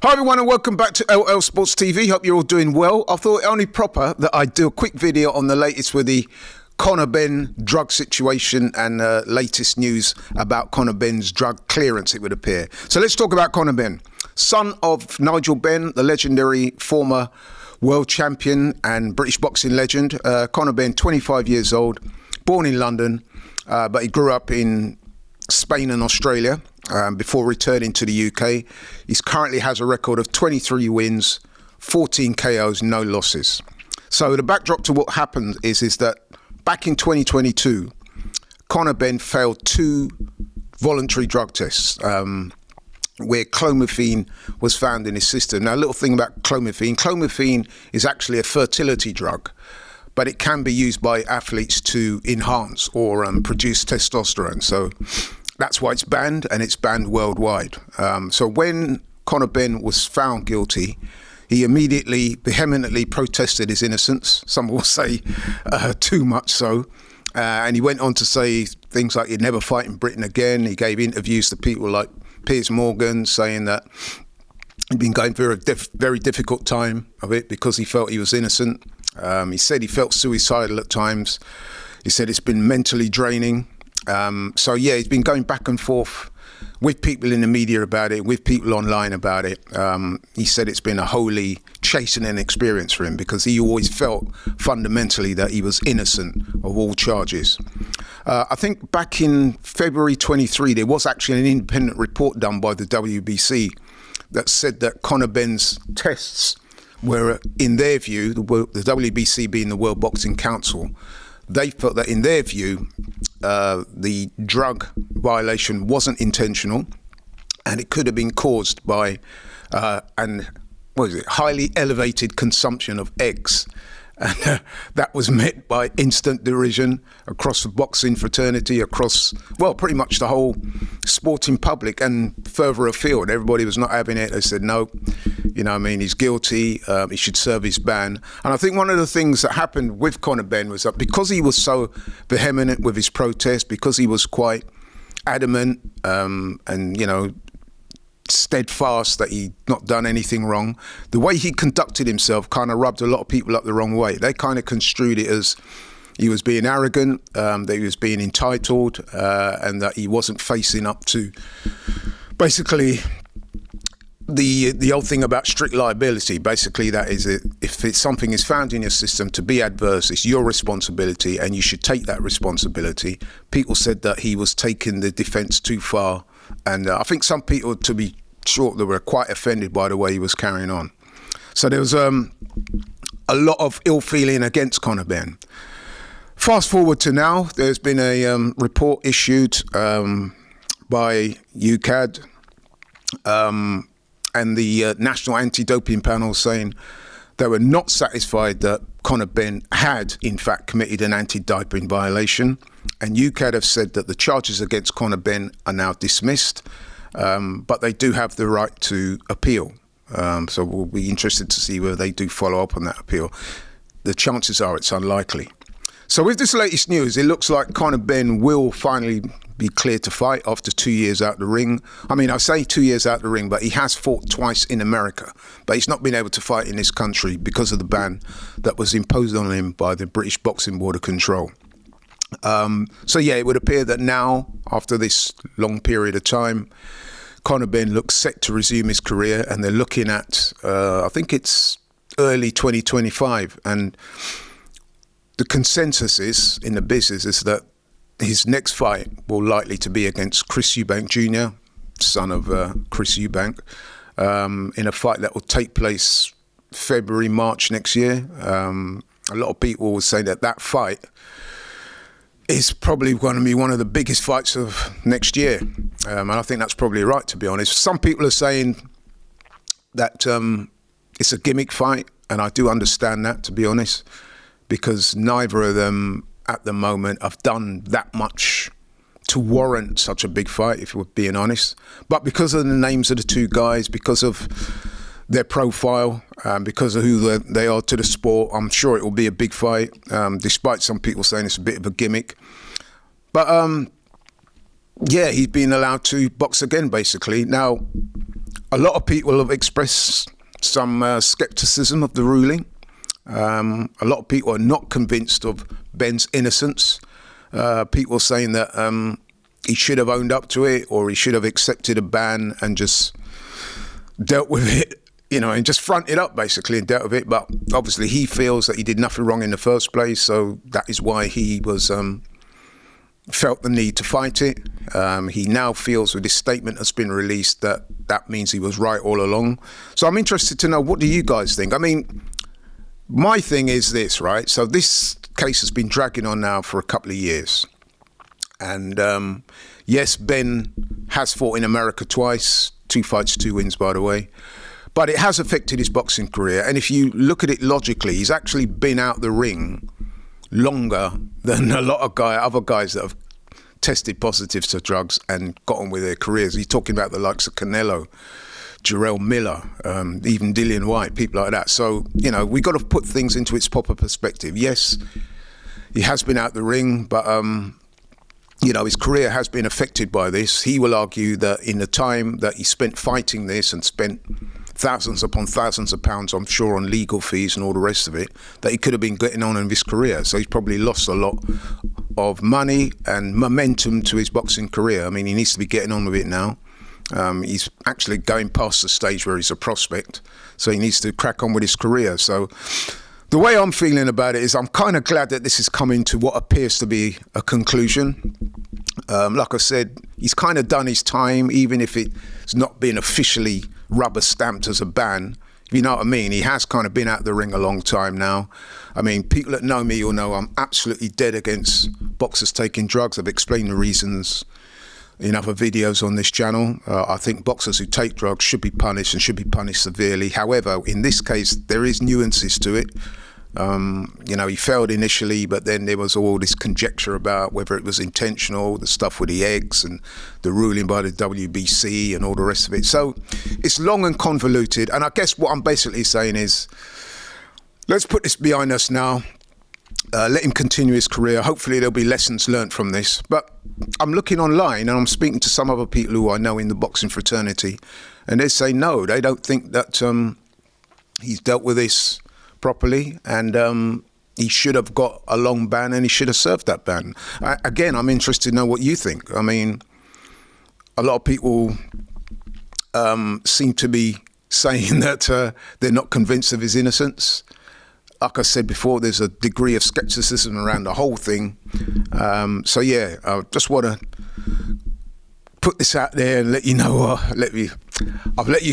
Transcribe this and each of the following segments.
Hi everyone and welcome back to LL Sports TV. Hope you're all doing well. I thought it only proper that I do a quick video on the latest with the Conor Benn drug situation and latest news about Conor Benn's drug clearance, it would appear. So let's talk about Conor Benn. Son of Nigel Benn, the legendary former world champion and British boxing legend. Conor Benn, 25 years old, born in London, but he grew up in Spain and Australia before returning to the UK. He currently has a record of 23 wins, 14 KOs, no losses. So the backdrop to what happened is that back in 2022, Conor Benn failed 2 voluntary drug tests where clomiphene was found in his system. Now, a little thing about clomiphene. Clomiphene is actually a fertility drug, but it can be used by athletes to enhance or produce testosterone. So that's why it's banned, and it's banned worldwide. So when Conor Benn was found guilty, he immediately vehemently protested his innocence. Some will say too much so. And he went on to say things like he'd never fight in Britain again. He gave interviews to people like Piers Morgan saying that he'd been going through a very difficult time of it because he felt he was innocent. He said he felt suicidal at times. He said it's been mentally draining. So yeah, he's been going back and forth with people in the media about it, with people online about it. He said it's been a wholly chastening experience for him because he always felt fundamentally that he was innocent of all charges. I think back in February 23, there was actually an independent report done by the WBC that said that Conor Benn's tests were, in their view, the WBC being the World Boxing Council, they felt that in their view, the drug violation wasn't intentional and it could have been caused by highly elevated consumption of eggs. And that was met by instant derision across the boxing fraternity, across, well, pretty much the whole sporting public and further afield. Everybody was not having it. They said, no, he's guilty. He should serve his ban. And I think one of the things that happened with Conor Benn was that because he was so vehement with his protest, because he was quite adamant and steadfast that he'd not done anything wrong, the way he conducted himself kind of rubbed a lot of people up the wrong way. They kind of construed it as he was being arrogant, that he was being entitled, and that he wasn't facing up to basically the old thing about strict liability. Basically, that is it. If something is found in your system to be adverse, it's your responsibility and you should take that responsibility. People said that he was taking the defence too far. And I think some people, to be short, they were quite offended by the way he was carrying on. So there was a lot of ill feeling against Conor Benn. Fast forward to now, there's been a report issued by UKAD and the National Anti-Doping Panel saying they were not satisfied that Conor Benn had, in fact, committed an anti-doping violation. And UKAD have said that the charges against Conor Benn are now dismissed, but they do have the right to appeal. So we'll be interested to see whether they do follow up on that appeal. The chances are it's unlikely. So with this latest news, it looks like Conor Benn will finally be cleared to fight after 2 years out the ring. I mean, I say 2 years out the ring, but he has fought twice in America, but he's not been able to fight in this country because of the ban that was imposed on him by the British Boxing Board of Control. So yeah, it would appear that now, after this long period of time, Conor Benn looks set to resume his career, and they're looking at, I think it's early 2025. And the consensus is, in the business, is that his next fight will likely to be against Chris Eubank Jr., son of Chris Eubank, in a fight that will take place February, March next year. A lot of people will say that fight is probably going to be one of the biggest fights of next year. And I think that's probably right, to be honest. Some people are saying that it's a gimmick fight, and I do understand that, to be honest, because neither of them at the moment have done that much to warrant such a big fight, if we're being honest. But because of the names of the two guys, because of their profile, because of who they are to the sport, I'm sure it will be a big fight, despite some people saying it's a bit of a gimmick. But yeah, he's been allowed to box again, basically. Now, A lot of people have expressed some skepticism of the ruling. A lot of people are not convinced of Benn's innocence. People saying that he should have owned up to it, or he should have accepted a ban and just dealt with it, and just fronted up basically and dealt with it. But obviously he feels that he did nothing wrong in the first place, so that is why he was felt the need to fight it. He now feels with this statement that's been released that means he was right all along. So I'm interested to know, what do you guys think? I mean, my thing is this, right? So this case has been dragging on now for a couple of years. And yes, Benn has fought in America twice, 2 fights, 2 wins, by the way. But it has affected his boxing career. And if you look at it logically, he's actually been out the ring longer than a lot of other guys that have tested positive to drugs and got on with their careers. He's talking about the likes of Canelo, Jarrell Miller, even Dillian White, people like that. So, we got to put things into its proper perspective. Yes, he has been out the ring, but his career has been affected by this. He will argue that in the time that he spent fighting this and spent thousands upon thousands of pounds, I'm sure, on legal fees and all the rest of it, that he could have been getting on in his career. So he's probably lost a lot of money and momentum to his boxing career. I mean, he needs to be getting on with it now. He's actually going past the stage where he's a prospect, so he needs to crack on with his career. So the way I'm feeling about it is I'm kind of glad that this is coming to what appears to be a conclusion. Like I said, he's kind of done his time, even if it's not been officially rubber stamped as a ban. You know what I mean? He has kind of been out the ring a long time now. I mean, people that know me will know I'm absolutely dead against boxers taking drugs. I've explained the reasons in other videos on this channel. I think boxers who take drugs should be punished and should be punished severely. However, in this case, there is nuances to it. He failed initially, but then there was all this conjecture about whether it was intentional, the stuff with the eggs and the ruling by the WBC and all the rest of it. So it's long and convoluted. And I guess what I'm basically saying is, let's put this behind us now. Let him continue his career. Hopefully there'll be lessons learned from this. But I'm looking online and I'm speaking to some other people who I know in the boxing fraternity, and they say no, they don't think that he's dealt with this properly, and he should have got a long ban and he should have served that ban. Again, I'm interested to know what you think. I mean, a lot of people seem to be saying that they're not convinced of his innocence. Like I said before, there's a degree of skepticism around the whole thing. So yeah, I just want to put this out there and let you know. I've let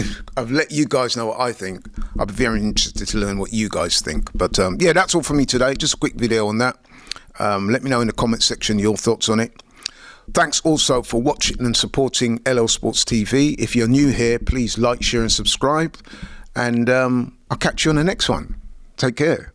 you guys know what I think. I'd be very interested to learn what you guys think. But yeah, that's all from me today. Just a quick video on that. Let me know in the comment section your thoughts on it. Thanks also for watching and supporting LL Sports TV. If you're new here, please like, share and subscribe. And I'll catch you on the next one. Take care.